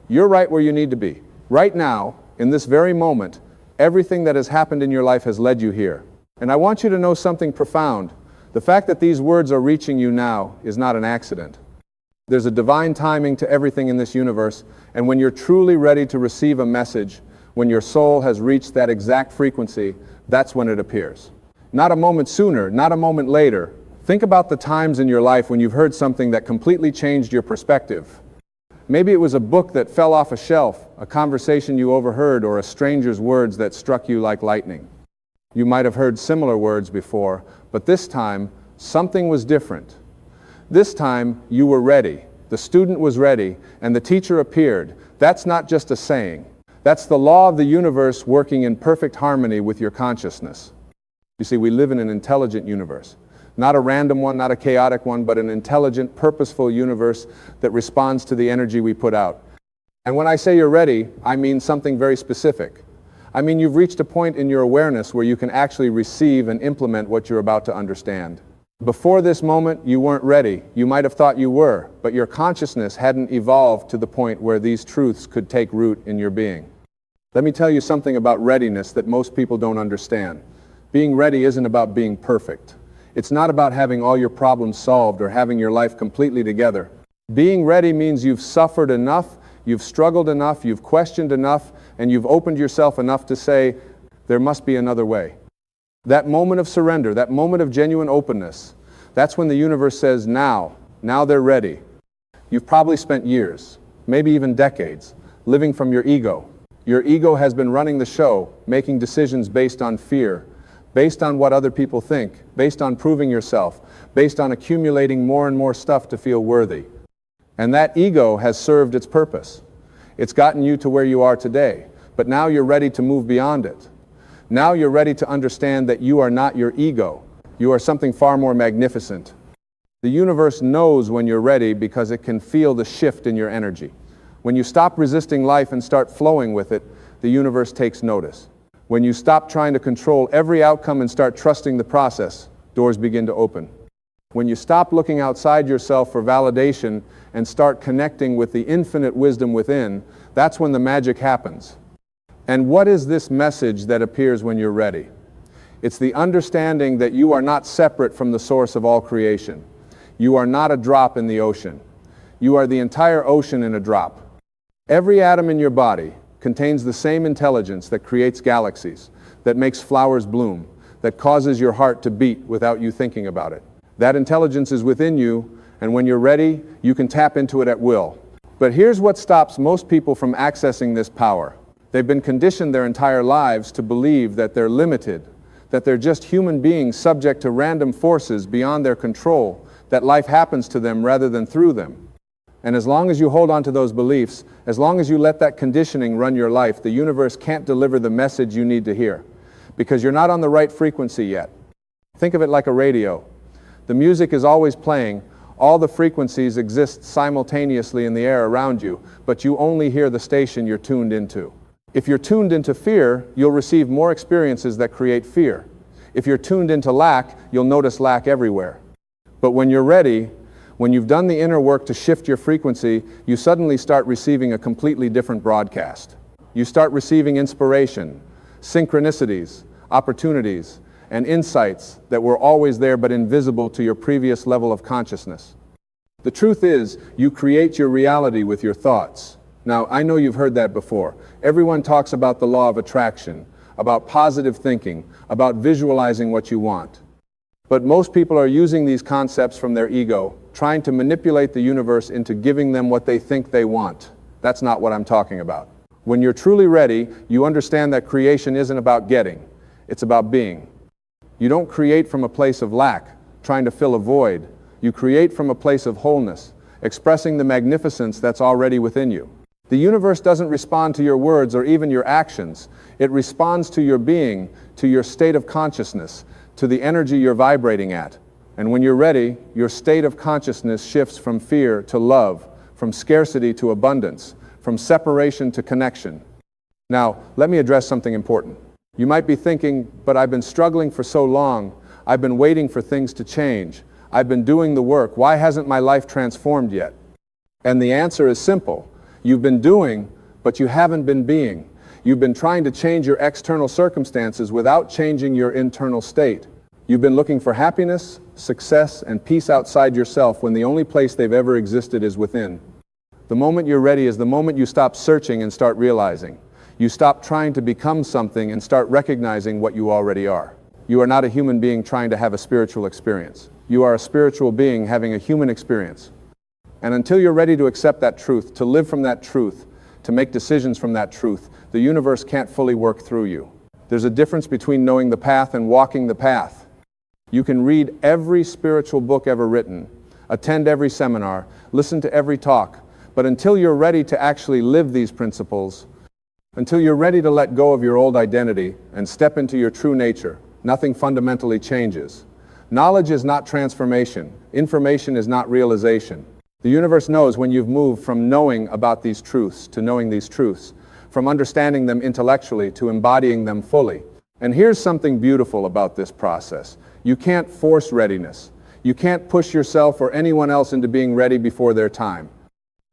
You're right where you need to be. Right now, in this very moment, everything that has happened in your life has led you here. And I want you to know something profound. The fact that these words are reaching you now is not an accident. There's a divine timing to everything in this universe, and when you're truly ready to receive a message, when your soul has reached that exact frequency, that's when it appears. Not a moment sooner, not a moment later. Think about the times in your life when you've heard something that completely changed your perspective. Maybe it was a book that fell off a shelf, a conversation you overheard, or a stranger's words that struck you like lightning. You might have heard similar words before, but this time, something was different. This time, you were ready. The student was ready, and the teacher appeared. That's not just a saying. That's the law of the universe working in perfect harmony with your consciousness. You see, we live in an intelligent universe. Not a random one, not a chaotic one, but an intelligent, purposeful universe that responds to the energy we put out. And when I say you're ready, I mean something very specific. I mean you've reached a point in your awareness where you can actually receive and implement what you're about to understand. Before this moment, you weren't ready. You might have thought you were, but your consciousness hadn't evolved to the point where these truths could take root in your being. Let me tell you something about readiness that most people don't understand. Being ready isn't about being perfect. It's not about having all your problems solved or having your life completely together. Being ready means you've suffered enough, you've struggled enough, you've questioned enough, and you've opened yourself enough to say, there must be another way. That moment of surrender, that moment of genuine openness, that's when the universe says, now they're ready. You've probably spent years, maybe even decades, living from your ego. Your ego has been running the show, making decisions based on fear, based on what other people think, based on proving yourself, based on accumulating more and more stuff to feel worthy. And that ego has served its purpose. It's gotten you to where you are today, but now you're ready to move beyond it. Now you're ready to understand that you are not your ego. You are something far more magnificent. The universe knows when you're ready because it can feel the shift in your energy. When you stop resisting life and start flowing with it, the universe takes notice. When you stop trying to control every outcome and start trusting the process, doors begin to open. When you stop looking outside yourself for validation and start connecting with the infinite wisdom within, that's when the magic happens. And what is this message that appears when you're ready? It's the understanding that you are not separate from the source of all creation. You are not a drop in the ocean. You are the entire ocean in a drop. Every atom in your body contains the same intelligence that creates galaxies, that makes flowers bloom, that causes your heart to beat without you thinking about it. That intelligence is within you, and when you're ready, you can tap into it at will. But here's what stops most people from accessing this power. They've been conditioned their entire lives to believe that they're limited, that they're just human beings subject to random forces beyond their control, that life happens to them rather than through them. And as long as you hold on to those beliefs, as long as you let that conditioning run your life, the universe can't deliver the message you need to hear, because you're not on the right frequency yet. Think of it like a radio. The music is always playing. All the frequencies exist simultaneously in the air around you, but you only hear the station you're tuned into. If you're tuned into fear, you'll receive more experiences that create fear. If you're tuned into lack, you'll notice lack everywhere. But when you're ready, when you've done the inner work to shift your frequency, you suddenly start receiving a completely different broadcast. You start receiving inspiration, synchronicities, opportunities, and insights that were always there but invisible to your previous level of consciousness. The truth is, you create your reality with your thoughts. Now, I know you've heard that before. Everyone talks about the law of attraction, about positive thinking, about visualizing what you want. But most people are using these concepts from their ego, trying to manipulate the universe into giving them what they think they want. That's not what I'm talking about. When you're truly ready, you understand that creation isn't about getting, it's about being. You don't create from a place of lack, trying to fill a void. You create from a place of wholeness, expressing the magnificence that's already within you. The universe doesn't respond to your words or even your actions. It responds to your being, to your state of consciousness, to the energy you're vibrating at. And when you're ready, your state of consciousness shifts from fear to love, from scarcity to abundance, from separation to connection. Now, let me address something important. You might be thinking, but I've been struggling for so long. I've been waiting for things to change. I've been doing the work. Why hasn't my life transformed yet? And the answer is simple. You've been doing, but you haven't been being. You've been trying to change your external circumstances without changing your internal state. You've been looking for happiness, success, and peace outside yourself when the only place they've ever existed is within. The moment you're ready is the moment you stop searching and start realizing. You stop trying to become something and start recognizing what you already are. You are not a human being trying to have a spiritual experience. You are a spiritual being having a human experience. And until you're ready to accept that truth, to live from that truth, to make decisions from that truth, the universe can't fully work through you. There's a difference between knowing the path and walking the path. You can read every spiritual book ever written, attend every seminar, listen to every talk, but until you're ready to actually live these principles, until you're ready to let go of your old identity and step into your true nature, nothing fundamentally changes. Knowledge is not transformation. Information is not realization. The universe knows when you've moved from knowing about these truths to knowing these truths, from understanding them intellectually to embodying them fully. And here's something beautiful about this process. You can't force readiness. You can't push yourself or anyone else into being ready before their time.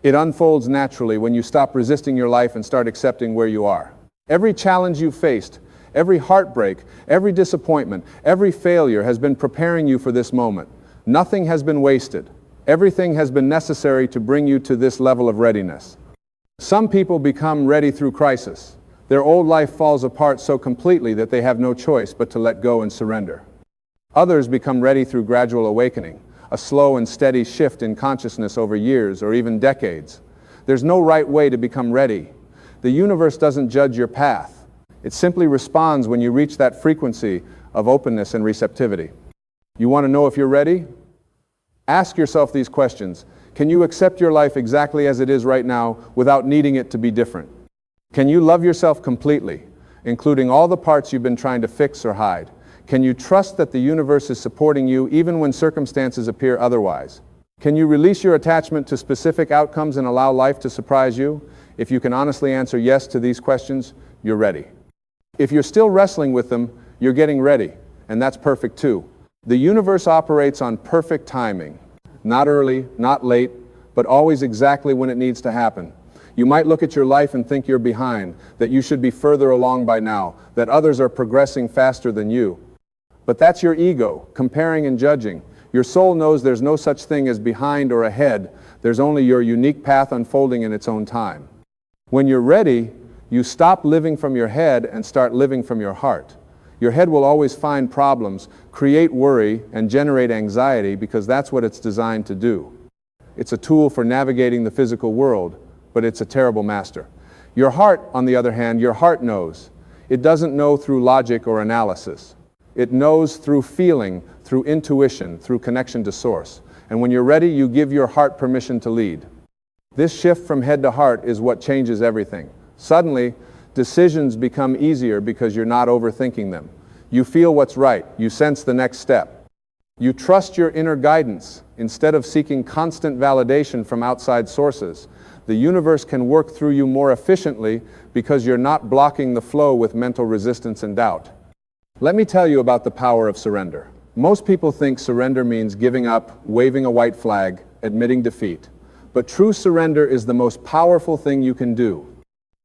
It unfolds naturally when you stop resisting your life and start accepting where you are. Every challenge you've faced, every heartbreak, every disappointment, every failure has been preparing you for this moment. Nothing has been wasted. Everything has been necessary to bring you to this level of readiness. Some people become ready through crisis. Their old life falls apart so completely that they have no choice but to let go and surrender. Others become ready through gradual awakening, a slow and steady shift in consciousness over years or even decades. There's no right way to become ready. The universe doesn't judge your path. It simply responds when you reach that frequency of openness and receptivity. You want to know if you're ready? Ask yourself these questions. Can you accept your life exactly as it is right now without needing it to be different? Can you love yourself completely, including all the parts you've been trying to fix or hide? Can you trust that the universe is supporting you even when circumstances appear otherwise? Can you release your attachment to specific outcomes and allow life to surprise you? If you can honestly answer yes to these questions, you're ready. If you're still wrestling with them, you're getting ready, and that's perfect too. The universe operates on perfect timing. Not early, not late, but always exactly when it needs to happen. You might look at your life and think you're behind, that you should be further along by now, that others are progressing faster than you. But that's your ego, comparing and judging. Your soul knows there's no such thing as behind or ahead. There's only your unique path unfolding in its own time. When you're ready, you stop living from your head and start living from your heart. Your head will always find problems, create worry, and generate anxiety because that's what it's designed to do. It's a tool for navigating the physical world, but it's a terrible master. Your heart, on the other hand, your heart knows. It doesn't know through logic or analysis. It knows through feeling, through intuition, through connection to source. And when you're ready, you give your heart permission to lead. This shift from head to heart is what changes everything. Suddenly, decisions become easier because you're not overthinking them. You feel what's right. You sense the next step. You trust your inner guidance instead of seeking constant validation from outside sources. The universe can work through you more efficiently because you're not blocking the flow with mental resistance and doubt. Let me tell you about the power of surrender. Most people think surrender means giving up, waving a white flag, admitting defeat. But true surrender is the most powerful thing you can do.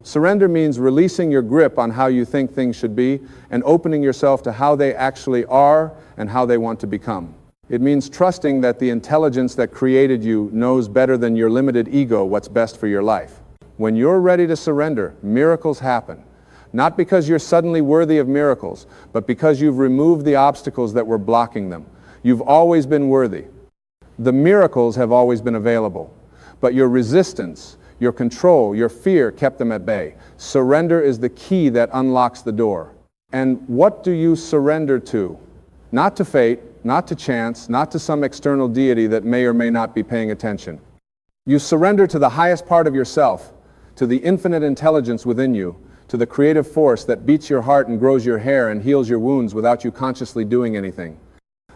Surrender means releasing your grip on how you think things should be and opening yourself to how they actually are and how they want to become. It means trusting that the intelligence that created you knows better than your limited ego what's best for your life. When you're ready to surrender, miracles happen. Not because you're suddenly worthy of miracles, but because you've removed the obstacles that were blocking them. You've always been worthy. The miracles have always been available. But your resistance, your control, your fear kept them at bay. Surrender is the key that unlocks the door. And what do you surrender to? Not to fate, not to chance, not to some external deity that may or may not be paying attention. You surrender to the highest part of yourself, to the infinite intelligence within you, to the creative force that beats your heart and grows your hair and heals your wounds without you consciously doing anything.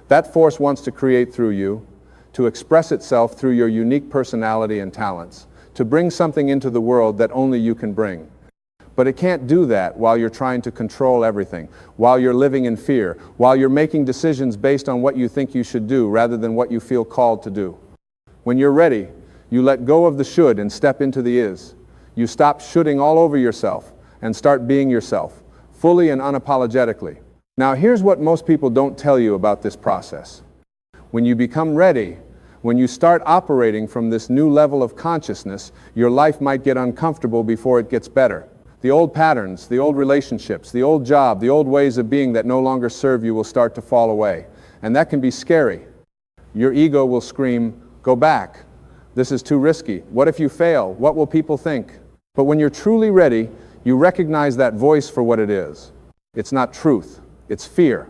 That force wants to create through you, to express itself through your unique personality and talents, to bring something into the world that only you can bring. But it can't do that while you're trying to control everything, while you're living in fear, while you're making decisions based on what you think you should do rather than what you feel called to do. When you're ready, you let go of the should and step into the is. You stop shooting all over yourself and start being yourself, fully and unapologetically. Now, here's what most people don't tell you about this process. When you become ready, when you start operating from this new level of consciousness, your life might get uncomfortable before it gets better. The old patterns, the old relationships, the old job, the old ways of being that no longer serve you will start to fall away. And that can be scary. Your ego will scream, "Go back. This is too risky. What if you fail? What will people think?" But when you're truly ready, you recognize that voice for what it is. It's not truth. It's fear.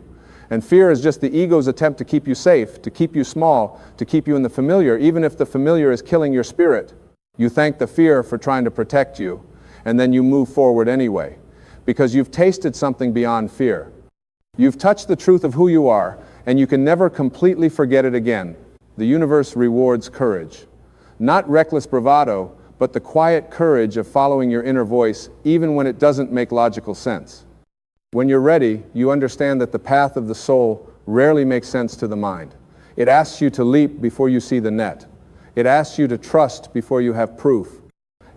And fear is just the ego's attempt to keep you safe, to keep you small, to keep you in the familiar, even if the familiar is killing your spirit. You thank the fear for trying to protect you, and then you move forward anyway, because you've tasted something beyond fear. You've touched the truth of who you are, and you can never completely forget it again. The universe rewards courage. Not reckless bravado, but the quiet courage of following your inner voice, even when it doesn't make logical sense. When you're ready, you understand that the path of the soul rarely makes sense to the mind. It asks you to leap before you see the net. It asks you to trust before you have proof.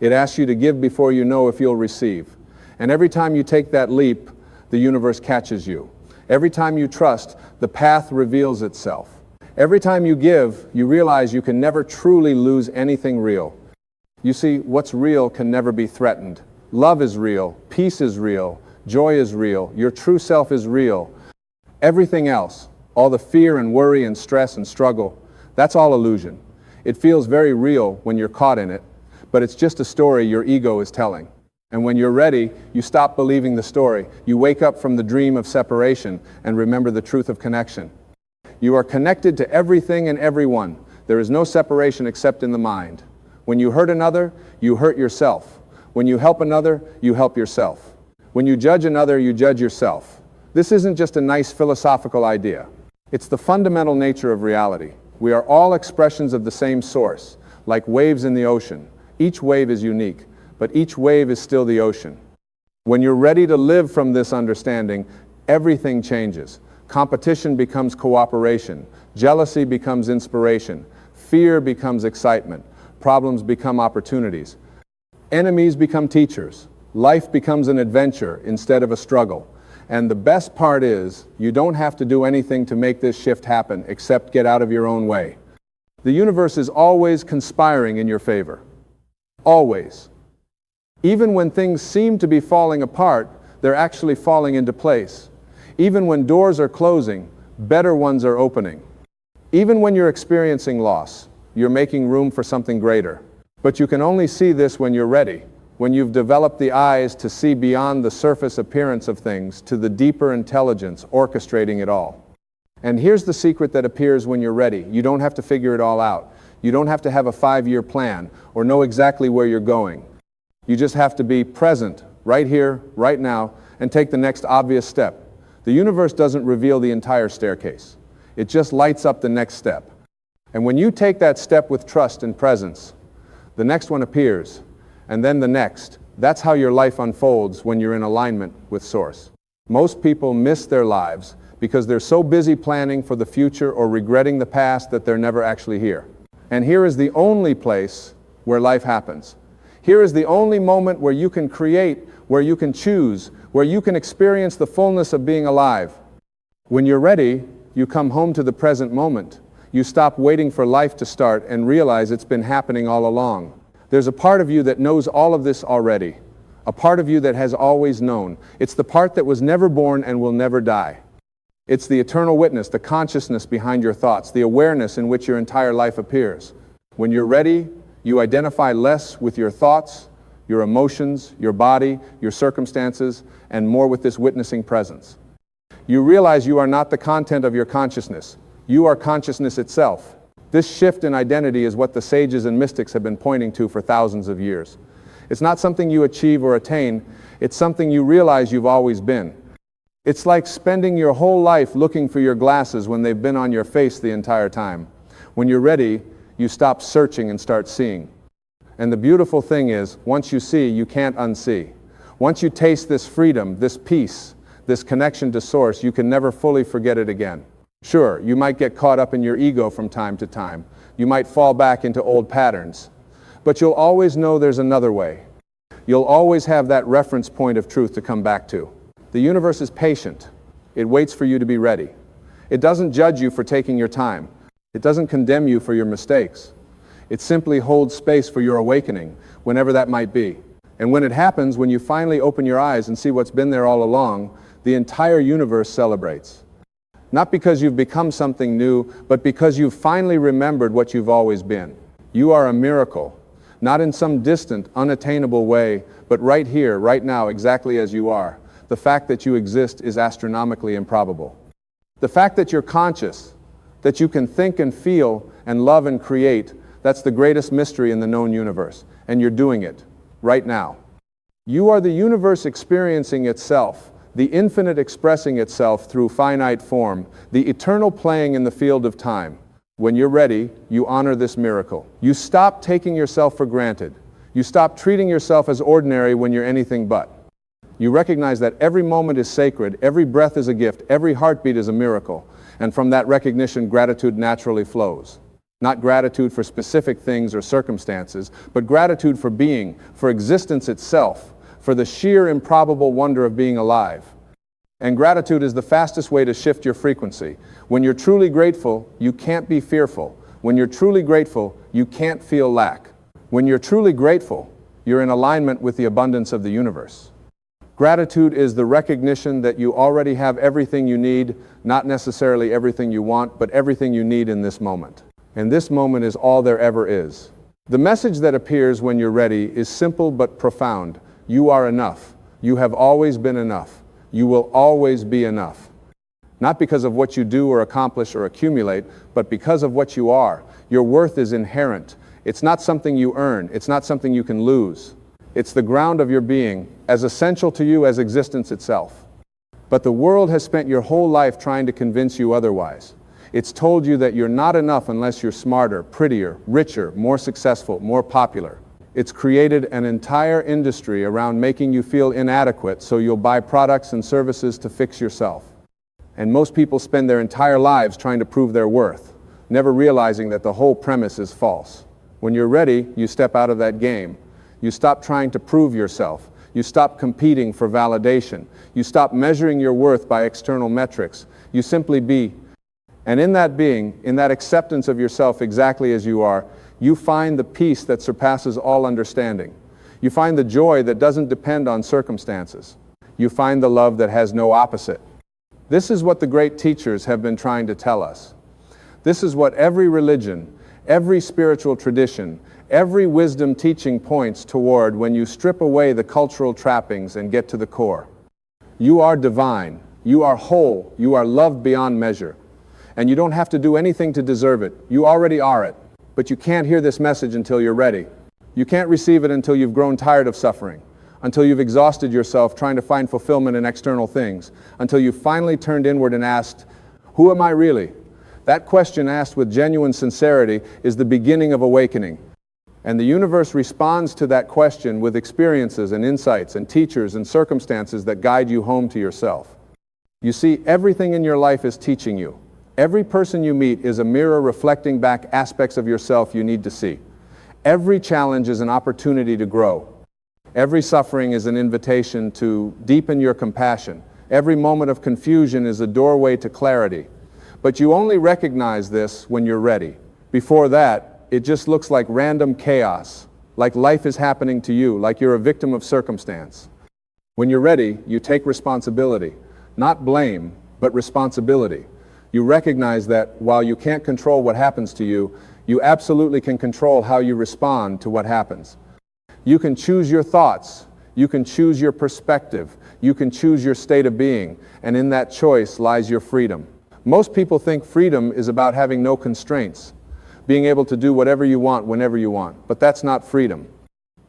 It asks you to give before you know if you'll receive. And every time you take that leap, the universe catches you. Every time you trust, the path reveals itself. Every time you give, you realize you can never truly lose anything real. You see, what's real can never be threatened. Love is real. Peace is real. Joy is real. Your true self is real. Everything else, all the fear and worry and stress and struggle, that's all illusion. It feels very real when you're caught in it, but it's just a story your ego is telling. And when you're ready, you stop believing the story. You wake up from the dream of separation and remember the truth of connection. You are connected to everything and everyone. There is no separation except in the mind. When you hurt another, you hurt yourself. When you help another, you help yourself. When you judge another, you judge yourself. This isn't just a nice philosophical idea. It's the fundamental nature of reality. We are all expressions of the same source, like waves in the ocean. Each wave is unique, but each wave is still the ocean. When you're ready to live from this understanding, everything changes. Competition becomes cooperation. Jealousy becomes inspiration. Fear becomes excitement. Problems become opportunities. Enemies become teachers. Life becomes an adventure instead of a struggle. And the best part is, you don't have to do anything to make this shift happen except get out of your own way. The universe is always conspiring in your favor. Always. Even when things seem to be falling apart, they're actually falling into place. Even when doors are closing, better ones are opening. Even when you're experiencing loss, you're making room for something greater. But you can only see this when you're ready. When you've developed the eyes to see beyond the surface appearance of things to the deeper intelligence orchestrating it all. And here's the secret that appears when you're ready. You don't have to figure it all out. You don't have to have a 5-year plan or know exactly where you're going. You just have to be present, right here, right now, and take the next obvious step. The universe doesn't reveal the entire staircase. It just lights up the next step. And when you take that step with trust and presence, the next one appears. And then the next. That's how your life unfolds when you're in alignment with Source. Most people miss their lives because they're so busy planning for the future or regretting the past that they're never actually here. And here is the only place where life happens. Here is the only moment where you can create, where you can choose, where you can experience the fullness of being alive. When you're ready, you come home to the present moment. You stop waiting for life to start and realize it's been happening all along. There's a part of you that knows all of this already, a part of you that has always known. It's the part that was never born and will never die. It's the eternal witness, the consciousness behind your thoughts, the awareness in which your entire life appears. When you're ready, you identify less with your thoughts, your emotions, your body, your circumstances, and more with this witnessing presence. You realize you are not the content of your consciousness. You are consciousness itself. This shift in identity is what the sages and mystics have been pointing to for thousands of years. It's not something you achieve or attain, it's something you realize you've always been. It's like spending your whole life looking for your glasses when they've been on your face the entire time. When you're ready, you stop searching and start seeing. And the beautiful thing is, once you see, you can't unsee. Once you taste this freedom, this peace, this connection to Source, you can never fully forget it again. Sure, you might get caught up in your ego from time to time. You might fall back into old patterns. But you'll always know there's another way. You'll always have that reference point of truth to come back to. The universe is patient. It waits for you to be ready. It doesn't judge you for taking your time. It doesn't condemn you for your mistakes. It simply holds space for your awakening, whenever that might be. And when it happens, when you finally open your eyes and see what's been there all along, the entire universe celebrates. Not because you've become something new, but because you've finally remembered what you've always been. You are a miracle, not in some distant, unattainable way, but right here, right now, exactly as you are. The fact that you exist is astronomically improbable. The fact that you're conscious, that you can think and feel and love and create, that's the greatest mystery in the known universe. And you're doing it, right now. You are the universe experiencing itself, the infinite expressing itself through finite form, the eternal playing in the field of time. When you're ready, you honor this miracle. You stop taking yourself for granted. You stop treating yourself as ordinary when you're anything but. You recognize that every moment is sacred, every breath is a gift, every heartbeat is a miracle. And from that recognition, gratitude naturally flows. Not gratitude for specific things or circumstances, but gratitude for being, for existence itself, for the sheer improbable wonder of being alive. And gratitude is the fastest way to shift your frequency. When you're truly grateful, you can't be fearful. When you're truly grateful, you can't feel lack. When you're truly grateful, you're in alignment with the abundance of the universe. Gratitude is the recognition that you already have everything you need, not necessarily everything you want, but everything you need in this moment. And this moment is all there ever is. The message that appears when you're ready is simple but profound. You are enough. You have always been enough. You will always be enough. Not because of what you do or accomplish or accumulate, but because of what you are. Your worth is inherent. It's not something you earn. It's not something you can lose. It's the ground of your being, as essential to you as existence itself. But the world has spent your whole life trying to convince you otherwise. It's told you that you're not enough unless you're smarter, prettier, richer, more successful, more popular. It's created an entire industry around making you feel inadequate so you'll buy products and services to fix yourself. And most people spend their entire lives trying to prove their worth, never realizing that the whole premise is false. When you're ready, you step out of that game. You stop trying to prove yourself. You stop competing for validation. You stop measuring your worth by external metrics. You simply be. And in that being, in that acceptance of yourself exactly as you are, you find the peace that surpasses all understanding. You find the joy that doesn't depend on circumstances. You find the love that has no opposite. This is what the great teachers have been trying to tell us. This is what every religion, every spiritual tradition, every wisdom teaching points toward when you strip away the cultural trappings and get to the core. You are divine. You are whole. You are loved beyond measure. And you don't have to do anything to deserve it. You already are it. But you can't hear this message until you're ready. You can't receive it until you've grown tired of suffering, until you've exhausted yourself trying to find fulfillment in external things, until you finally turned inward and asked, who am I really? That question asked with genuine sincerity is the beginning of awakening. And the universe responds to that question with experiences and insights and teachers and circumstances that guide you home to yourself. You see, everything in your life is teaching you. Every person you meet is a mirror reflecting back aspects of yourself you need to see. Every challenge is an opportunity to grow. Every suffering is an invitation to deepen your compassion. Every moment of confusion is a doorway to clarity. But you only recognize this when you're ready. Before that, it just looks like random chaos, like life is happening to you, like you're a victim of circumstance. When you're ready, you take responsibility. Not blame, but responsibility. You recognize that while you can't control what happens to you, you absolutely can control how you respond to what happens. You can choose your thoughts. You can choose your perspective. You can choose your state of being. And in that choice lies your freedom. Most people think freedom is about having no constraints, being able to do whatever you want whenever you want. But that's not freedom.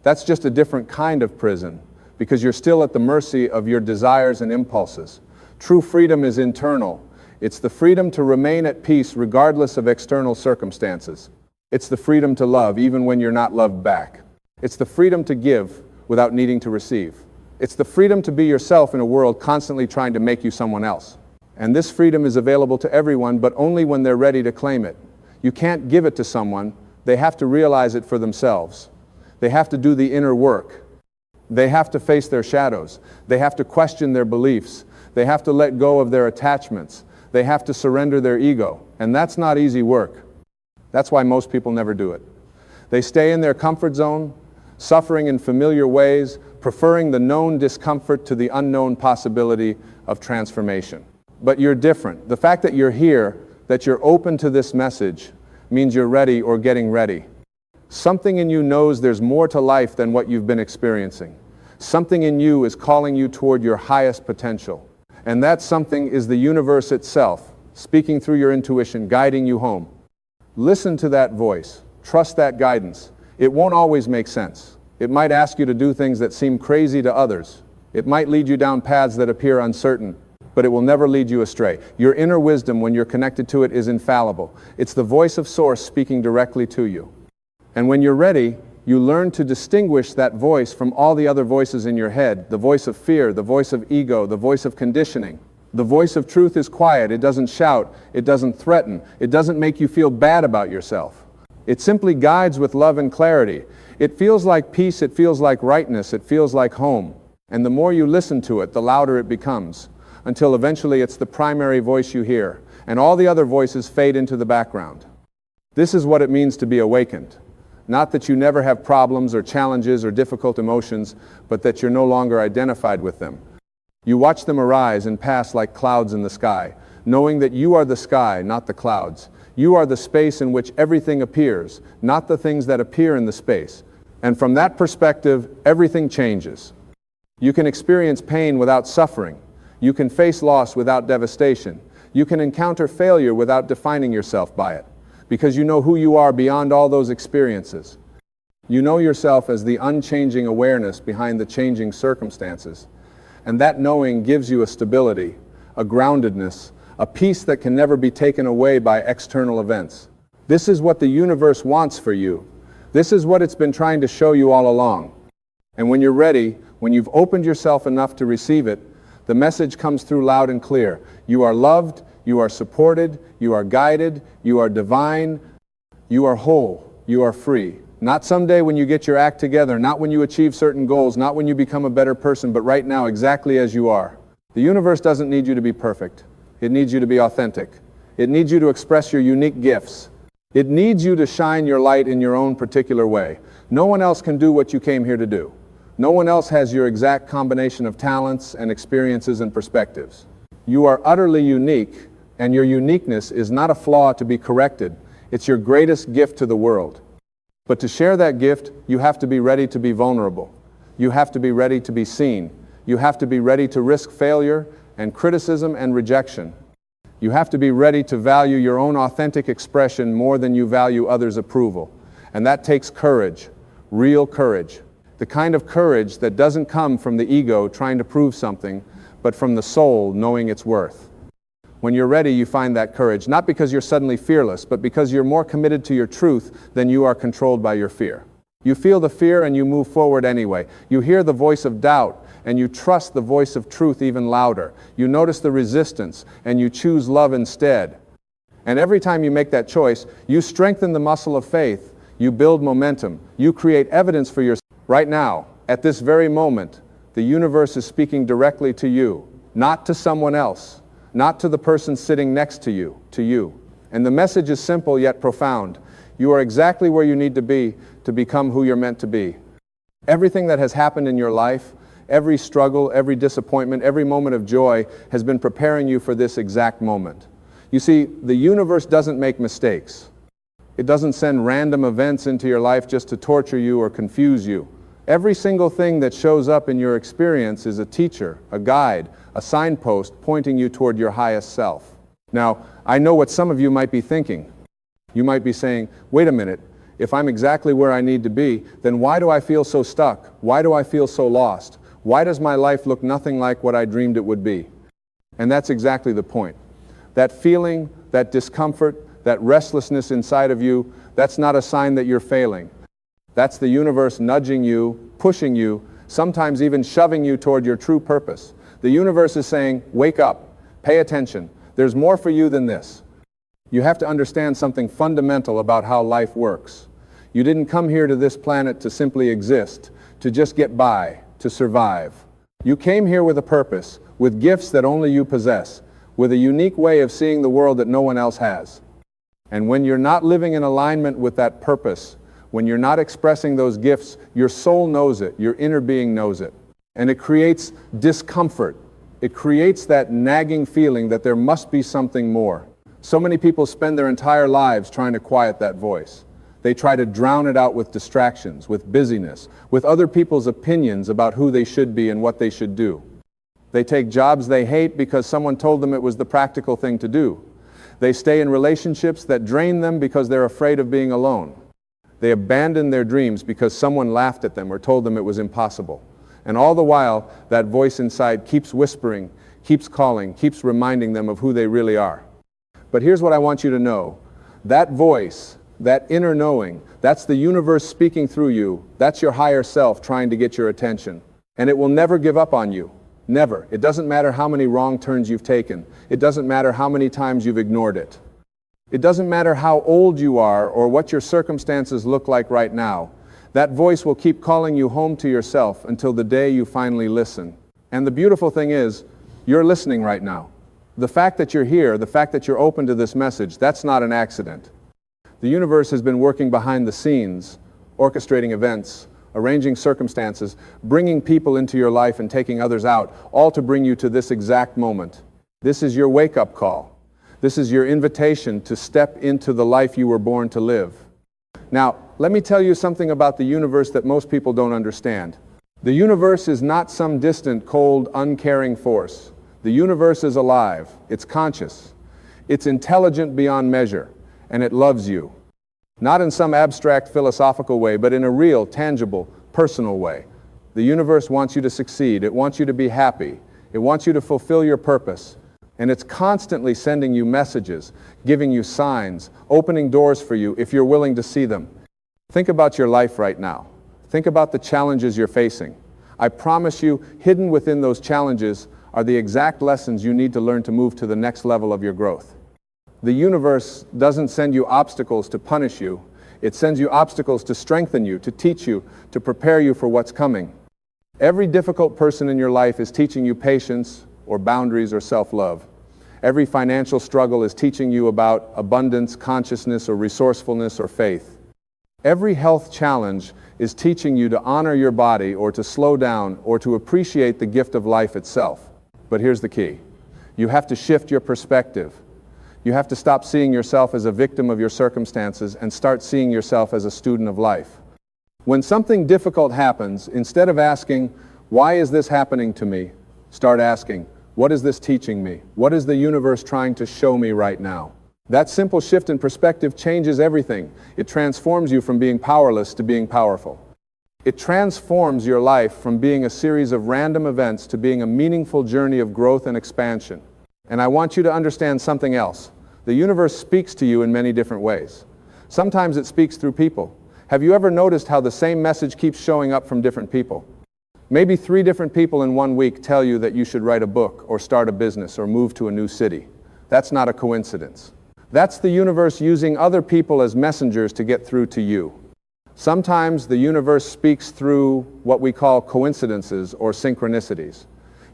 That's just a different kind of prison, because you're still at the mercy of your desires and impulses. True freedom is internal. It's the freedom to remain at peace regardless of external circumstances. It's the freedom to love even when you're not loved back. It's the freedom to give without needing to receive. It's the freedom to be yourself in a world constantly trying to make you someone else. And this freedom is available to everyone, but only when they're ready to claim it. You can't give it to someone. They have to realize it for themselves. They have to do the inner work. They have to face their shadows. They have to question their beliefs. They have to let go of their attachments. They have to surrender their ego. And that's not easy work. That's why most people never do it. They stay in their comfort zone, suffering in familiar ways, preferring the known discomfort to the unknown possibility of transformation. But you're different. The fact that you're here, that you're open to this message, means you're ready or getting ready. Something in you knows there's more to life than what you've been experiencing. Something in you is calling you toward your highest potential. And that something is the universe itself, speaking through your intuition, guiding you home. Listen to that voice. Trust that guidance. It won't always make sense. It might ask you to do things that seem crazy to others. It might lead you down paths that appear uncertain, but it will never lead you astray. Your inner wisdom, when you're connected to it, is infallible. It's the voice of Source speaking directly to you. And when you're ready, you learn to distinguish that voice from all the other voices in your head, the voice of fear, the voice of ego, the voice of conditioning. The voice of truth is quiet. It doesn't shout. It doesn't threaten. It doesn't make you feel bad about yourself. It simply guides with love and clarity. It feels like peace. It feels like rightness. It feels like home. And the more you listen to it, the louder it becomes, until eventually it's the primary voice you hear, and all the other voices fade into the background. This is what it means to be awakened. Not that you never have problems or challenges or difficult emotions, but that you're no longer identified with them. You watch them arise and pass like clouds in the sky, knowing that you are the sky, not the clouds. You are the space in which everything appears, not the things that appear in the space. And from that perspective, everything changes. You can experience pain without suffering. You can face loss without devastation. You can encounter failure without defining yourself by it, because you know who you are beyond all those experiences. You know yourself as the unchanging awareness behind the changing circumstances. And that knowing gives you a stability, a groundedness, a peace that can never be taken away by external events. This is what the universe wants for you. This is what it's been trying to show you all along. And when you're ready, when you've opened yourself enough to receive it, the message comes through loud and clear. You are loved, you are supported, you are guided, you are divine, you are whole, you are free. Not someday when you get your act together, not when you achieve certain goals, not when you become a better person, but right now exactly as you are. The universe doesn't need you to be perfect. It needs you to be authentic. It needs you to express your unique gifts. It needs you to shine your light in your own particular way. No one else can do what you came here to do. No one else has your exact combination of talents and experiences and perspectives. You are utterly unique, and your uniqueness is not a flaw to be corrected. It's your greatest gift to the world. But to share that gift, you have to be ready to be vulnerable. You have to be ready to be seen. You have to be ready to risk failure and criticism and rejection. You have to be ready to value your own authentic expression more than you value others' approval. And that takes courage, real courage. The kind of courage that doesn't come from the ego trying to prove something, but from the soul knowing its worth. When you're ready, you find that courage, not because you're suddenly fearless, but because you're more committed to your truth than you are controlled by your fear. You feel the fear and you move forward anyway. You hear the voice of doubt and you trust the voice of truth even louder. You notice the resistance and you choose love instead. And every time you make that choice, you strengthen the muscle of faith. You build momentum. You create evidence for yourself. Right now, at this very moment, the universe is speaking directly to you, not to someone else. Not to the person sitting next to you, to you. And the message is simple yet profound. You are exactly where you need to be to become who you're meant to be. Everything that has happened in your life, every struggle, every disappointment, every moment of joy has been preparing you for this exact moment. You see, the universe doesn't make mistakes. It doesn't send random events into your life just to torture you or confuse you. Every single thing that shows up in your experience is a teacher, a guide, a signpost pointing you toward your highest self. Now, I know what some of you might be thinking. You might be saying, wait a minute, if I'm exactly where I need to be, then why do I feel so stuck? Why do I feel so lost? Why does my life look nothing like what I dreamed it would be? And that's exactly the point. That feeling, that discomfort, that restlessness inside of you, that's not a sign that you're failing. That's the universe nudging you, pushing you, sometimes even shoving you toward your true purpose. The universe is saying, wake up, pay attention. There's more for you than this. You have to understand something fundamental about how life works. You didn't come here to this planet to simply exist, to just get by. to survive. You came here with a purpose, with gifts that only you possess, with a unique way of seeing the world that no one else has. And when you're not living in alignment with that purpose, when you're not expressing those gifts, your soul knows it, your inner being knows it. And it creates discomfort. It creates that nagging feeling that there must be something more. So many people spend their entire lives trying to quiet that voice. They try to drown it out with distractions, with busyness, with other people's opinions about who they should be and what they should do. They take jobs they hate because someone told them it was the practical thing to do. They stay in relationships that drain them because they're afraid of being alone. They abandon their dreams because someone laughed at them or told them it was impossible. And all the while, that voice inside keeps whispering, keeps calling, keeps reminding them of who they really are. But here's what I want you to know. That voice, that inner knowing, that's the universe speaking through you. That's your higher self trying to get your attention. And it will never give up on you. Never. It doesn't matter how many wrong turns you've taken. It doesn't matter how many times you've ignored it. It doesn't matter how old you are or what your circumstances look like right now. That voice will keep calling you home to yourself until the day you finally listen. And the beautiful thing is, you're listening right now. The fact that you're here, the fact that you're open to this message, that's not an accident. The universe has been working behind the scenes, orchestrating events, arranging circumstances, bringing people into your life and taking others out, all to bring you to this exact moment. This is your wake-up call. This is your invitation to step into the life you were born to live. Now, let me tell you something about the universe that most people don't understand. The universe is not some distant, cold, uncaring force. The universe is alive. It's conscious. It's intelligent beyond measure, and it loves you. Not in some abstract philosophical way, but in a real, tangible, personal way. The universe wants you to succeed. It wants you to be happy. It wants you to fulfill your purpose. And it's constantly sending you messages, giving you signs, opening doors for you if you're willing to see them. Think about your life right now. Think about the challenges you're facing. I promise you, hidden within those challenges are the exact lessons you need to learn to move to the next level of your growth. The universe doesn't send you obstacles to punish you. It sends you obstacles to strengthen you, to teach you, to prepare you for what's coming. Every difficult person in your life is teaching you patience, or boundaries, or self-love. Every financial struggle is teaching you about abundance, consciousness, or resourcefulness, or faith. Every health challenge is teaching you to honor your body, or to slow down, or to appreciate the gift of life itself. But here's the key. You have to shift your perspective. You have to stop seeing yourself as a victim of your circumstances and start seeing yourself as a student of life. When something difficult happens, instead of asking, why is this happening to me? Start asking, what is this teaching me? What is the universe trying to show me right now? That simple shift in perspective changes everything. It transforms you from being powerless to being powerful. It transforms your life from being a series of random events to being a meaningful journey of growth and expansion. And I want you to understand something else. The universe speaks to you in many different ways. Sometimes it speaks through people. Have you ever noticed how the same message keeps showing up from different people? Maybe 3 different people in 1 week tell you that you should write a book or start a business or move to a new city. That's not a coincidence. That's the universe using other people as messengers to get through to you. Sometimes the universe speaks through what we call coincidences or synchronicities.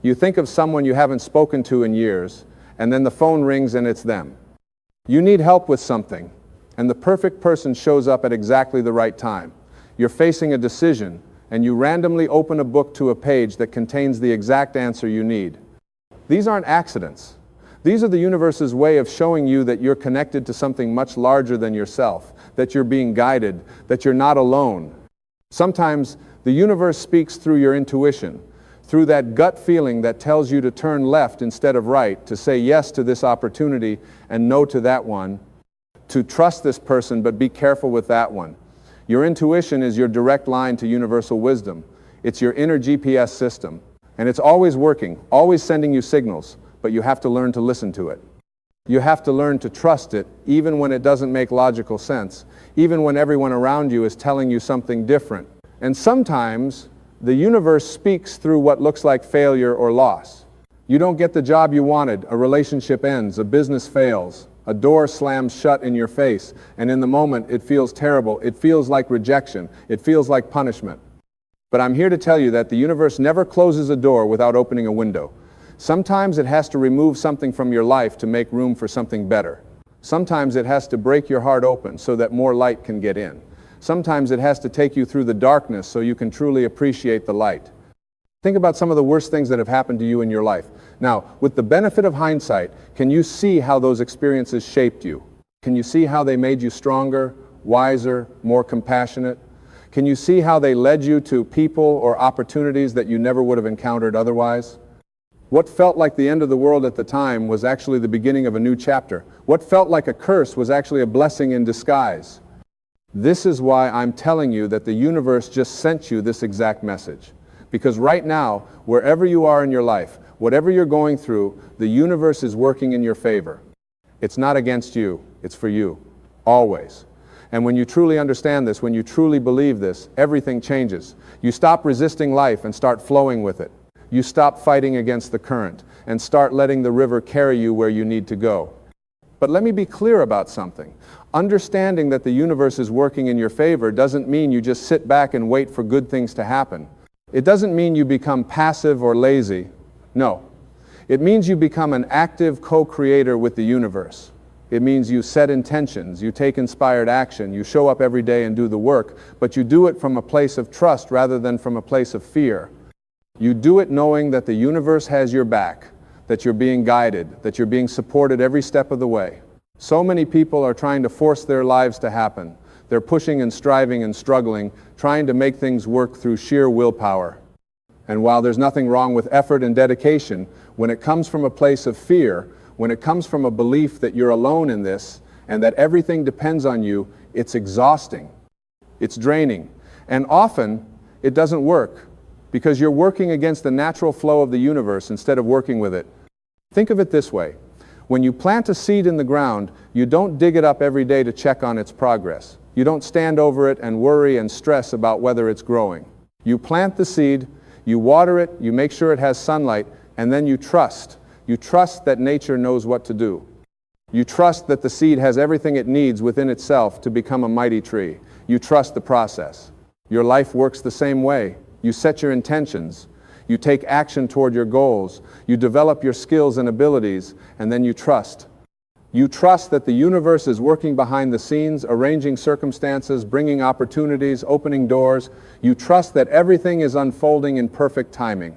You think of someone you haven't spoken to in years, and then the phone rings and it's them. You need help with something, and the perfect person shows up at exactly the right time. You're facing a decision, and you randomly open a book to a page that contains the exact answer you need. These aren't accidents. These are the universe's way of showing you that you're connected to something much larger than yourself, that you're being guided, that you're not alone. Sometimes the universe speaks through your intuition, through that gut feeling that tells you to turn left instead of right, to say yes to this opportunity and no to that one, to trust this person but be careful with that one. Your intuition is your direct line to universal wisdom. It's your inner GPS system, and it's always working, always sending you signals, but you have to learn to listen to it. You have to learn to trust it, even when it doesn't make logical sense, even when everyone around you is telling you something different. And sometimes the universe speaks through what looks like failure or loss. You don't get the job you wanted, a relationship ends, a business fails, a door slams shut in your face, and in the moment it feels terrible. It feels like rejection. It feels like punishment. But I'm here to tell you that the universe never closes a door without opening a window. Sometimes it has to remove something from your life to make room for something better. Sometimes it has to break your heart open so that more light can get in. Sometimes it has to take you through the darkness so you can truly appreciate the light. Think about some of the worst things that have happened to you in your life. Now, with the benefit of hindsight, can you see how those experiences shaped you? Can you see how they made you stronger, wiser, more compassionate? Can you see how they led you to people or opportunities that you never would have encountered otherwise? What felt like the end of the world at the time was actually the beginning of a new chapter. What felt like a curse was actually a blessing in disguise. This is why I'm telling you that the universe just sent you this exact message. Because right now, wherever you are in your life, whatever you're going through, the universe is working in your favor. It's not against you, it's for you, always. And when you truly understand this, when you truly believe this, everything changes. You stop resisting life and start flowing with it. You stop fighting against the current and start letting the river carry you where you need to go. But let me be clear about something. Understanding that the universe is working in your favor doesn't mean you just sit back and wait for good things to happen. It doesn't mean you become passive or lazy. No. It means you become an active co-creator with the universe. It means you set intentions, you take inspired action, you show up every day and do the work, but you do it from a place of trust rather than from a place of fear. You do it knowing that the universe has your back, that you're being guided, that you're being supported every step of the way. So many people are trying to force their lives to happen. They're pushing and striving and struggling, trying to make things work through sheer willpower. And while there's nothing wrong with effort and dedication, when it comes from a place of fear, when it comes from a belief that you're alone in this and that everything depends on you, it's exhausting. It's draining. And often, it doesn't work because you're working against the natural flow of the universe instead of working with it. Think of it this way. When you plant a seed in the ground, you don't dig it up every day to check on its progress. You don't stand over it and worry and stress about whether it's growing. You plant the seed, you water it, you make sure it has sunlight, and then you trust. You trust that nature knows what to do. You trust that the seed has everything it needs within itself to become a mighty tree. You trust the process. Your life works the same way. You set your intentions. You take action toward your goals. You develop your skills and abilities, and then you trust. You trust that the universe is working behind the scenes, arranging circumstances, bringing opportunities, opening doors. You trust that everything is unfolding in perfect timing.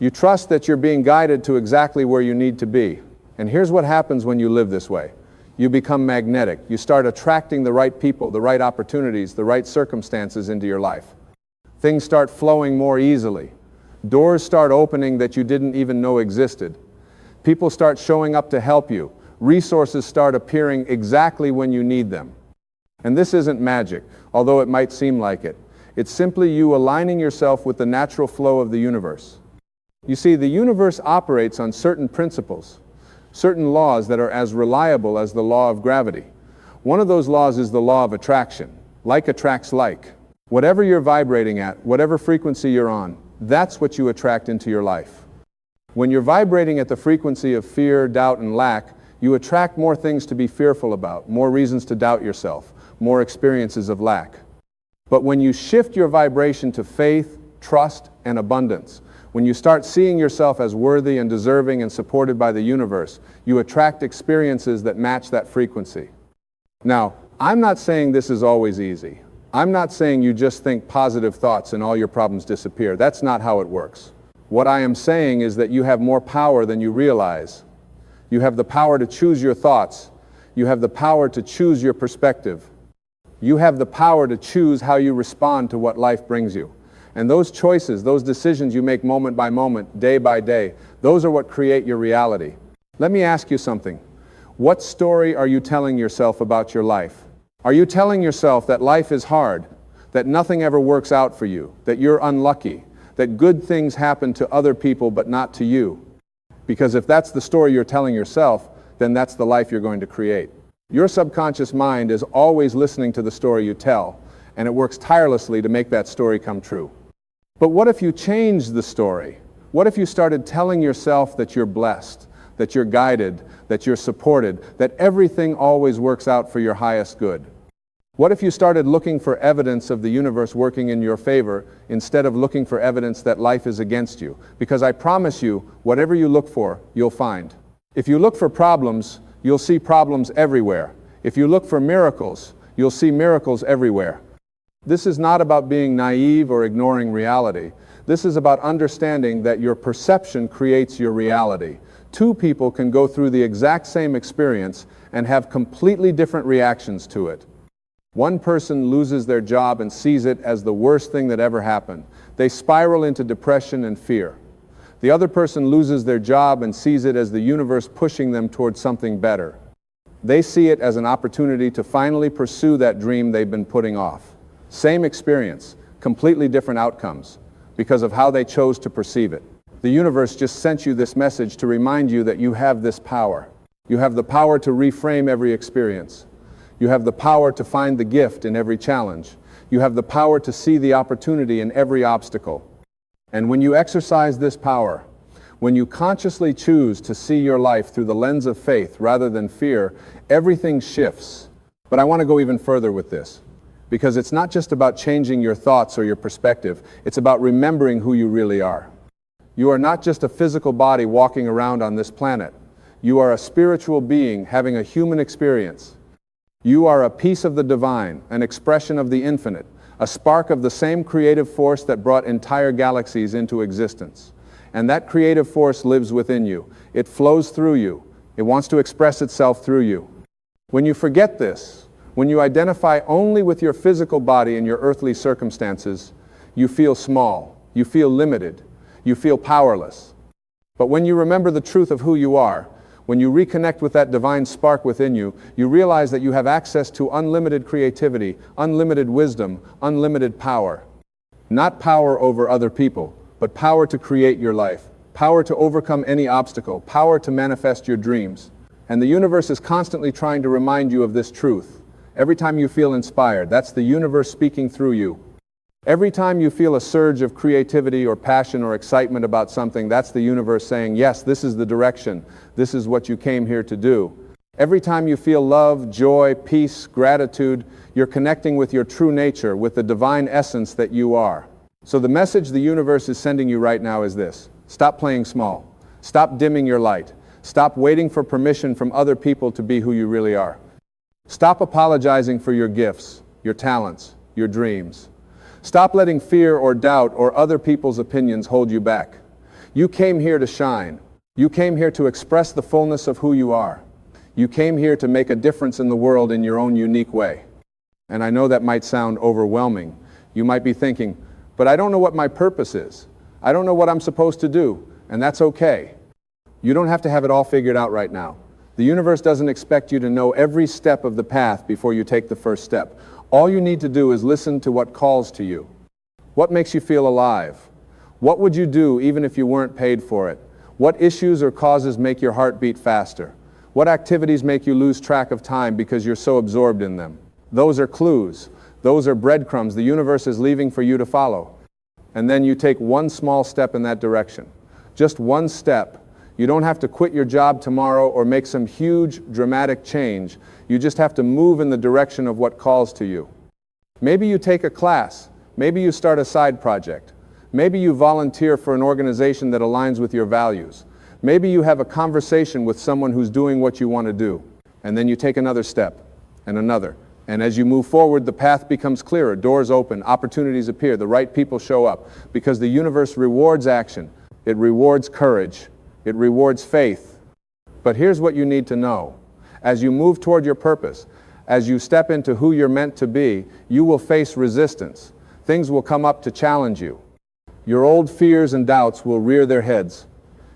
You trust that you're being guided to exactly where you need to be. And here's what happens when you live this way. You become magnetic. You start attracting the right people, the right opportunities, the right circumstances into your life. Things start flowing more easily. Doors start opening that you didn't even know existed. People start showing up to help you. Resources start appearing exactly when you need them. And this isn't magic, although it might seem like it. It's simply you aligning yourself with the natural flow of the universe. You see, the universe operates on certain principles, certain laws that are as reliable as the law of gravity. One of those laws is the law of attraction. Like attracts like. Whatever you're vibrating at, whatever frequency you're on, that's what you attract into your life. When you're vibrating at the frequency of fear, doubt, and lack, you attract more things to be fearful about, more reasons to doubt yourself, more experiences of lack. But when you shift your vibration to faith, trust, and abundance, when you start seeing yourself as worthy and deserving and supported by the universe, you attract experiences that match that frequency. Now, I'm not saying this is always easy. I'm not saying you just think positive thoughts and all your problems disappear. That's not how it works. What I am saying is that you have more power than you realize. You have the power to choose your thoughts. You have the power to choose your perspective. You have the power to choose how you respond to what life brings you. And those choices, those decisions you make moment by moment, day by day, those are what create your reality. Let me ask you something. What story are you telling yourself about your life? Are you telling yourself that life is hard, that nothing ever works out for you, that you're unlucky, that good things happen to other people but not to you? Because if that's the story you're telling yourself, then that's the life you're going to create. Your subconscious mind is always listening to the story you tell, and it works tirelessly to make that story come true. But what if you changed the story? What if you started telling yourself that you're blessed, that you're guided, that you're supported, that everything always works out for your highest good? What if you started looking for evidence of the universe working in your favor instead of looking for evidence that life is against you? Because I promise you, whatever you look for, you'll find. If you look for problems, you'll see problems everywhere. If you look for miracles, you'll see miracles everywhere. This is not about being naive or ignoring reality. This is about understanding that your perception creates your reality. Two people can go through the exact same experience and have completely different reactions to it. One person loses their job and sees it as the worst thing that ever happened. They spiral into depression and fear. The other person loses their job and sees it as the universe pushing them towards something better. They see it as an opportunity to finally pursue that dream they've been putting off. Same experience, completely different outcomes, because of how they chose to perceive it. The universe just sent you this message to remind you that you have this power. You have the power to reframe every experience. You have the power to find the gift in every challenge. You have the power to see the opportunity in every obstacle. And when you exercise this power, when you consciously choose to see your life through the lens of faith rather than fear, everything shifts. But I want to go even further with this, because it's not just about changing your thoughts or your perspective. It's about remembering who you really are. You are not just a physical body walking around on this planet. You are a spiritual being having a human experience. You are a piece of the divine, an expression of the infinite, a spark of the same creative force that brought entire galaxies into existence. And that creative force lives within you. It flows through you. It wants to express itself through you. When you forget this, when you identify only with your physical body and your earthly circumstances, you feel small, you feel limited, you feel powerless. But when you remember the truth of who you are, when you reconnect with that divine spark within you, you realize that you have access to unlimited creativity, unlimited wisdom, unlimited power. Not power over other people, but power to create your life, power to overcome any obstacle, power to manifest your dreams. And the universe is constantly trying to remind you of this truth. Every time you feel inspired, that's the universe speaking through you. Every time you feel a surge of creativity or passion or excitement about something, that's the universe saying, yes, this is the direction. This is what you came here to do. Every time you feel love, joy, peace, gratitude, you're connecting with your true nature, with the divine essence that you are. So the message the universe is sending you right now is this: stop playing small. Stop dimming your light. Stop waiting for permission from other people to be who you really are. Stop apologizing for your gifts, your talents, your dreams. Stop letting fear or doubt or other people's opinions hold you back. You came here to shine. You came here to express the fullness of who you are. You came here to make a difference in the world in your own unique way. And I know that might sound overwhelming. You might be thinking, but I don't know what my purpose is. I don't know what I'm supposed to do, and that's okay. You don't have to have it all figured out right now. The universe doesn't expect you to know every step of the path before you take the first step. All you need to do is listen to what calls to you. What makes you feel alive? What would you do even if you weren't paid for it? What issues or causes make your heart beat faster? What activities make you lose track of time because you're so absorbed in them? Those are clues. Those are breadcrumbs the universe is leaving for you to follow. And then you take one small step in that direction. Just one step. You don't have to quit your job tomorrow or make some huge, dramatic change. You just have to move in the direction of what calls to you. Maybe you take a class. Maybe you start a side project. Maybe you volunteer for an organization that aligns with your values. Maybe you have a conversation with someone who's doing what you want to do. And then you take another step, and another. And as you move forward, the path becomes clearer. Doors open, opportunities appear, the right people show up. Because the universe rewards action. It rewards courage. It rewards faith. But here's what you need to know. As you move toward your purpose, as you step into who you're meant to be, you will face resistance. Things will come up to challenge you. Your old fears and doubts will rear their heads.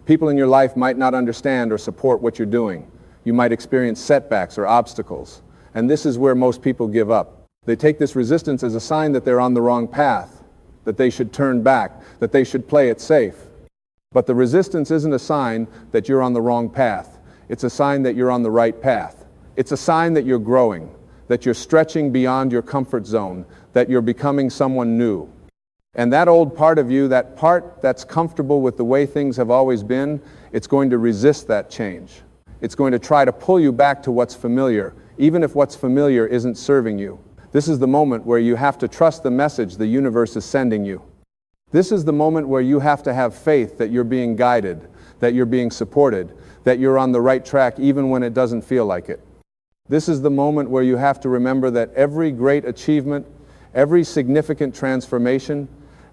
People in your life might not understand or support what you're doing. You might experience setbacks or obstacles. And this is where most people give up. They take this resistance as a sign that they're on the wrong path, that they should turn back, that they should play it safe. But the resistance isn't a sign that you're on the wrong path. It's a sign that you're on the right path. It's a sign that you're growing, that you're stretching beyond your comfort zone, that you're becoming someone new. And that old part of you, that part that's comfortable with the way things have always been, it's going to resist that change. It's going to try to pull you back to what's familiar, even if what's familiar isn't serving you. This is the moment where you have to trust the message the universe is sending you. This is the moment where you have to have faith that you're being guided, that you're being supported, that you're on the right track even when it doesn't feel like it. This is the moment where you have to remember that every great achievement, every significant transformation,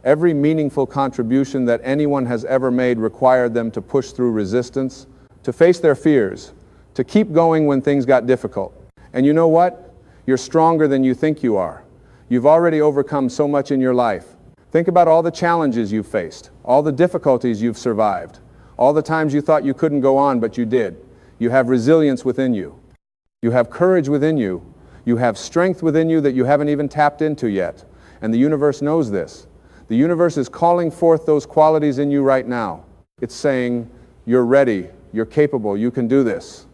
every meaningful contribution that anyone has ever made required them to push through resistance, to face their fears, to keep going when things got difficult. And you know what? You're stronger than you think you are. You've already overcome so much in your life. Think about all the challenges you've faced, all the difficulties you've survived, all the times you thought you couldn't go on, but you did. You have resilience within you. You have courage within you. You have strength within you that you haven't even tapped into yet. And the universe knows this. The universe is calling forth those qualities in you right now. It's saying, you're ready, you're capable, you can do this.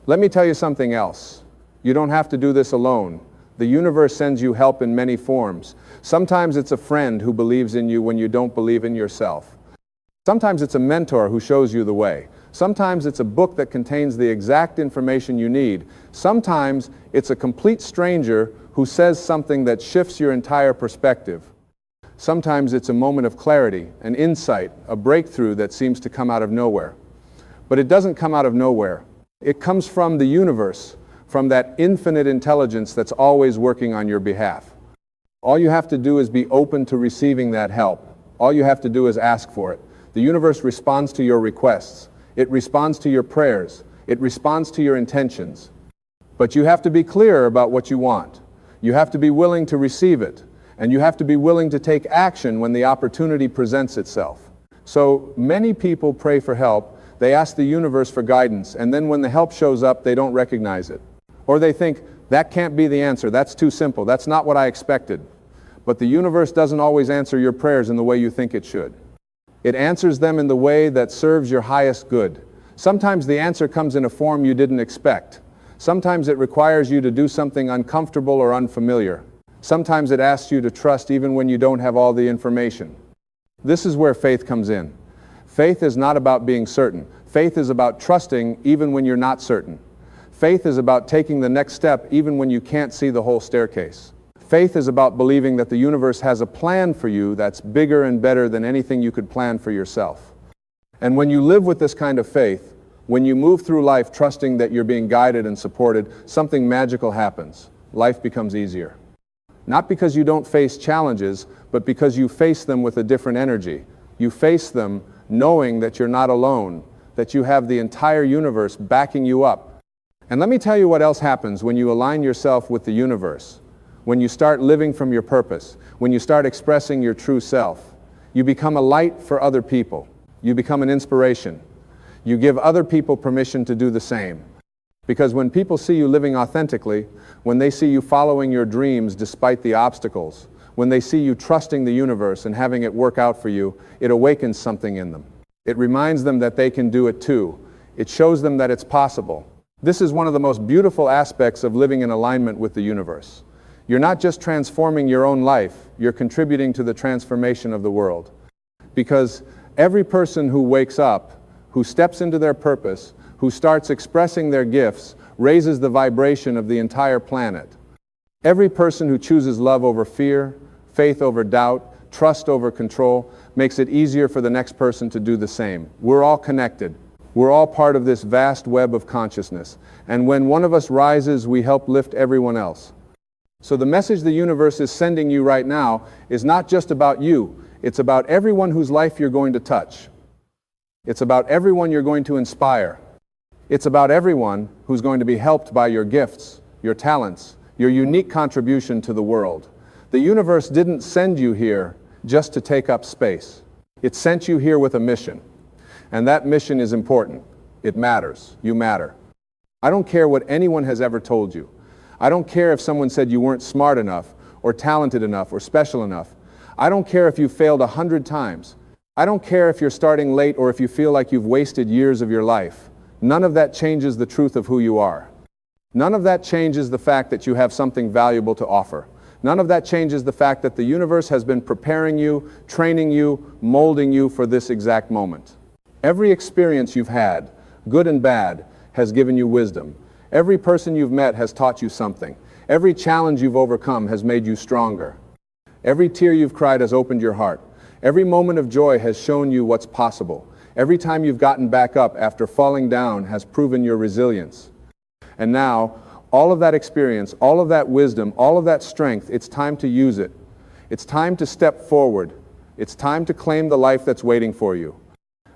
Let me tell you something else. You don't have to do this alone. The universe sends you help in many forms. Sometimes it's a friend who believes in you when you don't believe in yourself. Sometimes it's a mentor who shows you the way. Sometimes it's a book that contains the exact information you need. Sometimes it's a complete stranger who says something that shifts your entire perspective. Sometimes it's a moment of clarity, an insight, a breakthrough that seems to come out of nowhere. But it doesn't come out of nowhere. It comes from the universe, from that infinite intelligence that's always working on your behalf. All you have to do is be open to receiving that help. All you have to do is ask for it. The universe responds to your requests. It responds to your prayers. It responds to your intentions. But you have to be clear about what you want. You have to be willing to receive it. And you have to be willing to take action when the opportunity presents itself. So many people pray for help. They ask the universe for guidance. And then when the help shows up, they don't recognize it. Or they think, that can't be the answer. That's too simple. That's not what I expected. But the universe doesn't always answer your prayers in the way you think it should. It answers them in the way that serves your highest good. Sometimes the answer comes in a form you didn't expect. Sometimes it requires you to do something uncomfortable or unfamiliar. Sometimes it asks you to trust even when you don't have all the information. This is where faith comes in. Faith is not about being certain. Faith is about trusting even when you're not certain. Faith is about taking the next step even when you can't see the whole staircase. Faith is about believing that the universe has a plan for you that's bigger and better than anything you could plan for yourself. And when you live with this kind of faith, when you move through life trusting that you're being guided and supported, something magical happens. Life becomes easier. Not because you don't face challenges, but because you face them with a different energy. You face them knowing that you're not alone, that you have the entire universe backing you up. And let me tell you what else happens when you align yourself with the universe. When you start living from your purpose, when you start expressing your true self, you become a light for other people. You become an inspiration. You give other people permission to do the same. Because when people see you living authentically, when they see you following your dreams despite the obstacles, when they see you trusting the universe and having it work out for you, it awakens something in them. It reminds them that they can do it too. It shows them that it's possible. This is one of the most beautiful aspects of living in alignment with the universe. You're not just transforming your own life, you're contributing to the transformation of the world. Because every person who wakes up, who steps into their purpose, who starts expressing their gifts, raises the vibration of the entire planet. Every person who chooses love over fear, faith over doubt, trust over control, makes it easier for the next person to do the same. We're all connected. We're all part of this vast web of consciousness. And when one of us rises, we help lift everyone else. So the message the universe is sending you right now is not just about you. It's about everyone whose life you're going to touch. It's about everyone you're going to inspire. It's about everyone who's going to be helped by your gifts, your talents, your unique contribution to the world. The universe didn't send you here just to take up space. It sent you here with a mission. And that mission is important. It matters. You matter. I don't care what anyone has ever told you. I don't care if someone said you weren't smart enough, or talented enough, or special enough. I don't care if you failed 100 times. I don't care if you're starting late or if you feel like you've wasted years of your life. None of that changes the truth of who you are. None of that changes the fact that you have something valuable to offer. None of that changes the fact that the universe has been preparing you, training you, molding you for this exact moment. Every experience you've had, good and bad, has given you wisdom. Every person you've met has taught you something. Every challenge you've overcome has made you stronger. Every tear you've cried has opened your heart. Every moment of joy has shown you what's possible. Every time you've gotten back up after falling down has proven your resilience. And now, all of that experience, all of that wisdom, all of that strength, it's time to use it. It's time to step forward. It's time to claim the life that's waiting for you.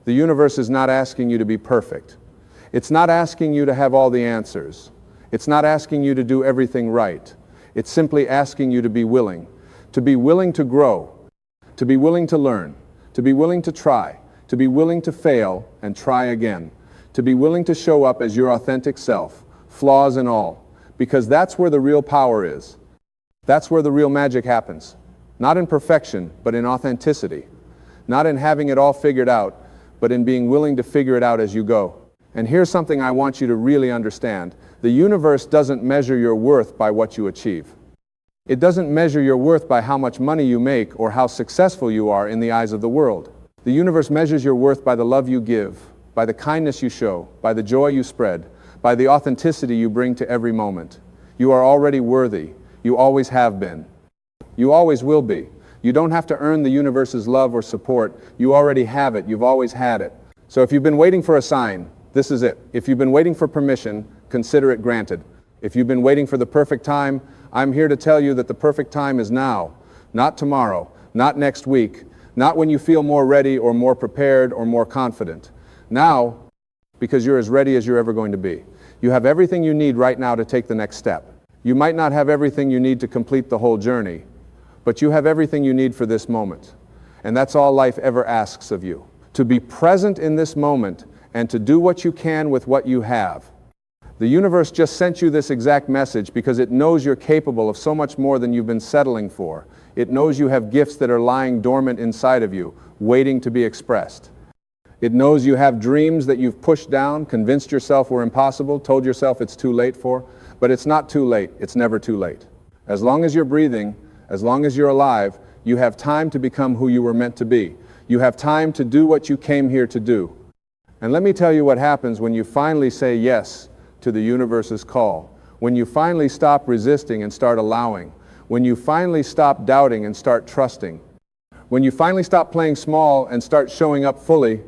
The universe is not asking you to be perfect. It's not asking you to have all the answers. It's not asking you to do everything right. It's simply asking you to be willing to grow, to be willing to learn, to be willing to try, to be willing to fail and try again, to be willing to show up as your authentic self, flaws and all, because that's where the real power is. That's where the real magic happens. Not in perfection, but in authenticity. Not in having it all figured out, but in being willing to figure it out as you go. And here's something I want you to really understand. The universe doesn't measure your worth by what you achieve. It doesn't measure your worth by how much money you make or how successful you are in the eyes of the world. The universe measures your worth by the love you give, by the kindness you show, by the joy you spread, by the authenticity you bring to every moment. You are already worthy. You always have been. You always will be. You don't have to earn the universe's love or support. You already have it. You've always had it. So if you've been waiting for a sign, this is it. If you've been waiting for permission, consider it granted. If you've been waiting for the perfect time, I'm here to tell you that the perfect time is now, not tomorrow, not next week, not when you feel more ready or more prepared or more confident. Now, because you're as ready as you're ever going to be. You have everything you need right now to take the next step. You might not have everything you need to complete the whole journey, but you have everything you need for this moment. And that's all life ever asks of you. To be present in this moment and to do what you can with what you have. The universe just sent you this exact message because it knows you're capable of so much more than you've been settling for. It knows you have gifts that are lying dormant inside of you, waiting to be expressed. It knows you have dreams that you've pushed down, convinced yourself were impossible, told yourself it's too late for, but it's not too late. It's never too late. As long as you're breathing, as long as you're alive, you have time to become who you were meant to be. You have time to do what you came here to do. And let me tell you what happens when you finally say yes to the universe's call, when you finally stop resisting and start allowing, when you finally stop doubting and start trusting, when you finally stop playing small and start showing up fully,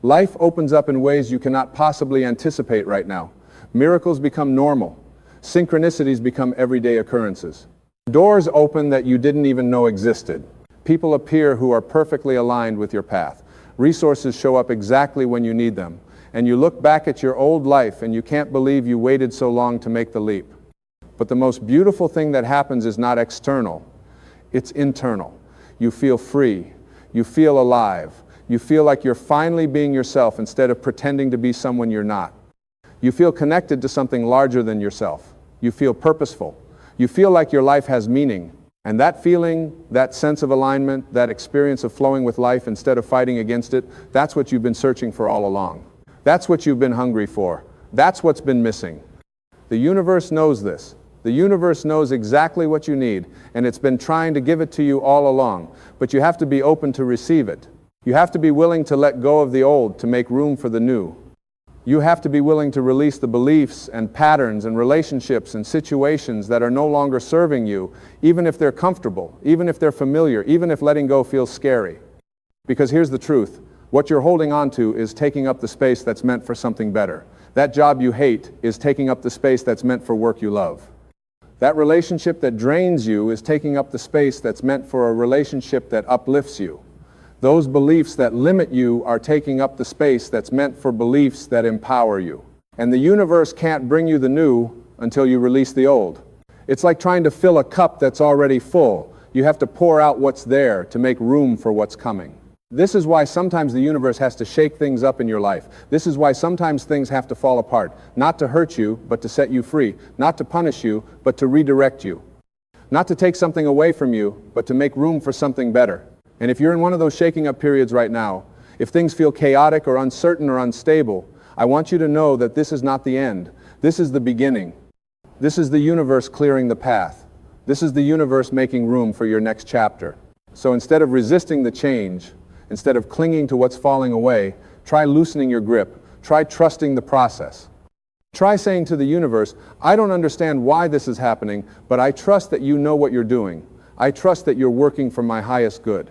life opens up in ways you cannot possibly anticipate right now. Miracles become normal. Synchronicities become everyday occurrences. Doors open that you didn't even know existed. People appear who are perfectly aligned with your path. Resources show up exactly when you need them. And you look back at your old life and you can't believe you waited so long to make the leap. But the most beautiful thing that happens is not external, it's internal. You feel free, you feel alive, you feel like you're finally being yourself instead of pretending to be someone you're not. You feel connected to something larger than yourself. You feel purposeful. You feel like your life has meaning. And that feeling, that sense of alignment, that experience of flowing with life instead of fighting against it, that's what you've been searching for all along. That's what you've been hungry for. That's what's been missing. The universe knows this. The universe knows exactly what you need, and it's been trying to give it to you all along. But you have to be open to receive it. You have to be willing to let go of the old to make room for the new. You have to be willing to release the beliefs and patterns and relationships and situations that are no longer serving you, even if they're comfortable, even if they're familiar, even if letting go feels scary. Because here's the truth. What you're holding on to is taking up the space that's meant for something better. That job you hate is taking up the space that's meant for work you love. That relationship that drains you is taking up the space that's meant for a relationship that uplifts you. Those beliefs that limit you are taking up the space that's meant for beliefs that empower you. And the universe can't bring you the new until you release the old. It's like trying to fill a cup that's already full. You have to pour out what's there to make room for what's coming. This is why sometimes the universe has to shake things up in your life. This is why sometimes things have to fall apart. Not to hurt you, but to set you free. Not to punish you, but to redirect you. Not to take something away from you, but to make room for something better. And if you're in one of those shaking up periods right now, if things feel chaotic or uncertain or unstable, I want you to know that this is not the end. This is the beginning. This is the universe clearing the path. This is the universe making room for your next chapter. So instead of resisting the change, instead of clinging to what's falling away, try loosening your grip. Try trusting the process. Try saying to the universe, I don't understand why this is happening, but I trust that you know what you're doing. I trust that you're working for my highest good.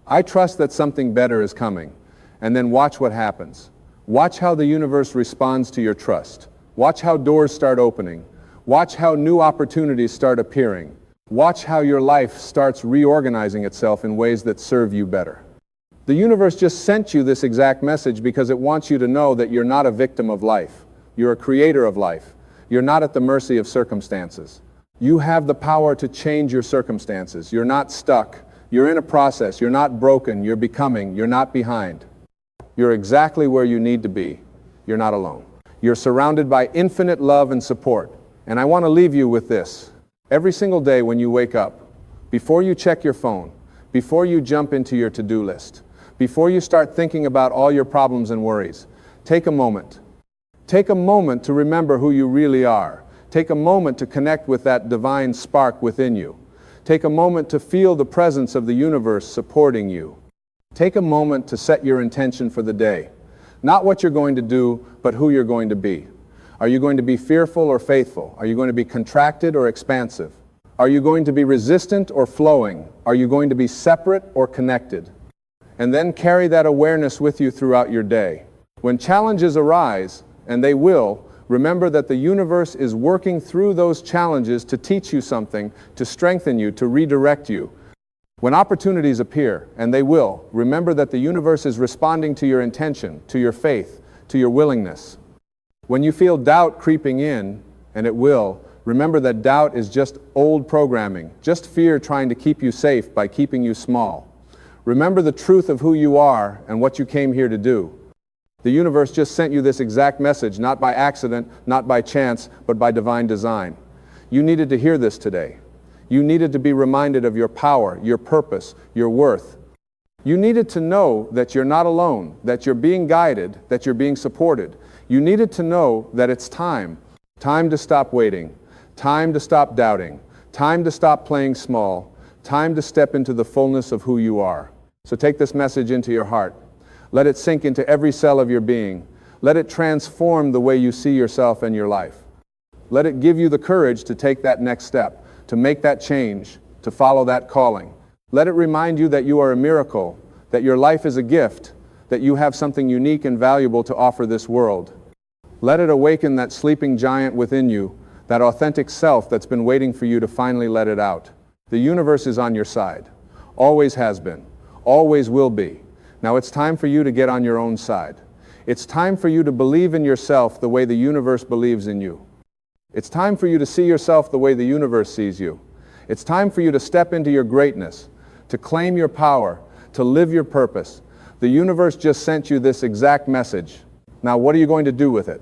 I trust that something better is coming. And then watch what happens. Watch how the universe responds to your trust. Watch how doors start opening. Watch how new opportunities start appearing. Watch how your life starts reorganizing itself in ways that serve you better. The universe just sent you this exact message because it wants you to know that you're not a victim of life. You're a creator of life. You're not at the mercy of circumstances. You have the power to change your circumstances. You're not stuck. You're in a process. You're not broken. You're becoming. You're not behind. You're exactly where you need to be. You're not alone. You're surrounded by infinite love and support. And I want to leave you with this. Every single day when you wake up, before you check your phone, before you jump into your to-do list, before you start thinking about all your problems and worries, take a moment. Take a moment to remember who you really are. Take a moment to connect with that divine spark within you. Take a moment to feel the presence of the universe supporting you. Take a moment to set your intention for the day. Not what you're going to do, but who you're going to be. Are you going to be fearful or faithful? Are you going to be contracted or expansive? Are you going to be resistant or flowing? Are you going to be separate or connected? And then carry that awareness with you throughout your day. When challenges arise, and they will, remember that the universe is working through those challenges to teach you something, to strengthen you, to redirect you. When opportunities appear, and they will, remember that the universe is responding to your intention, to your faith, to your willingness. When you feel doubt creeping in, and it will, remember that doubt is just old programming, just fear trying to keep you safe by keeping you small. Remember the truth of who you are and what you came here to do. The universe just sent you this exact message, not by accident, not by chance, but by divine design. You needed to hear this today. You needed to be reminded of your power, your purpose, your worth. You needed to know that you're not alone, that you're being guided, that you're being supported. You needed to know that it's time. Time to stop waiting. Time to stop doubting. Time to stop playing small. Time to step into the fullness of who you are. So take this message into your heart. Let it sink into every cell of your being. Let it transform the way you see yourself and your life. Let it give you the courage to take that next step, to make that change, to follow that calling. Let it remind you that you are a miracle, that your life is a gift, that you have something unique and valuable to offer this world. Let it awaken that sleeping giant within you, that authentic self that's been waiting for you to finally let it out. The universe is on your side. Always has been. Always will be. Now it's time for you to get on your own side. It's time for you to believe in yourself the way the universe believes in you. It's time for you to see yourself the way the universe sees you. It's time for you to step into your greatness, to claim your power, to live your purpose. The universe just sent you this exact message. Now what are you going to do with it?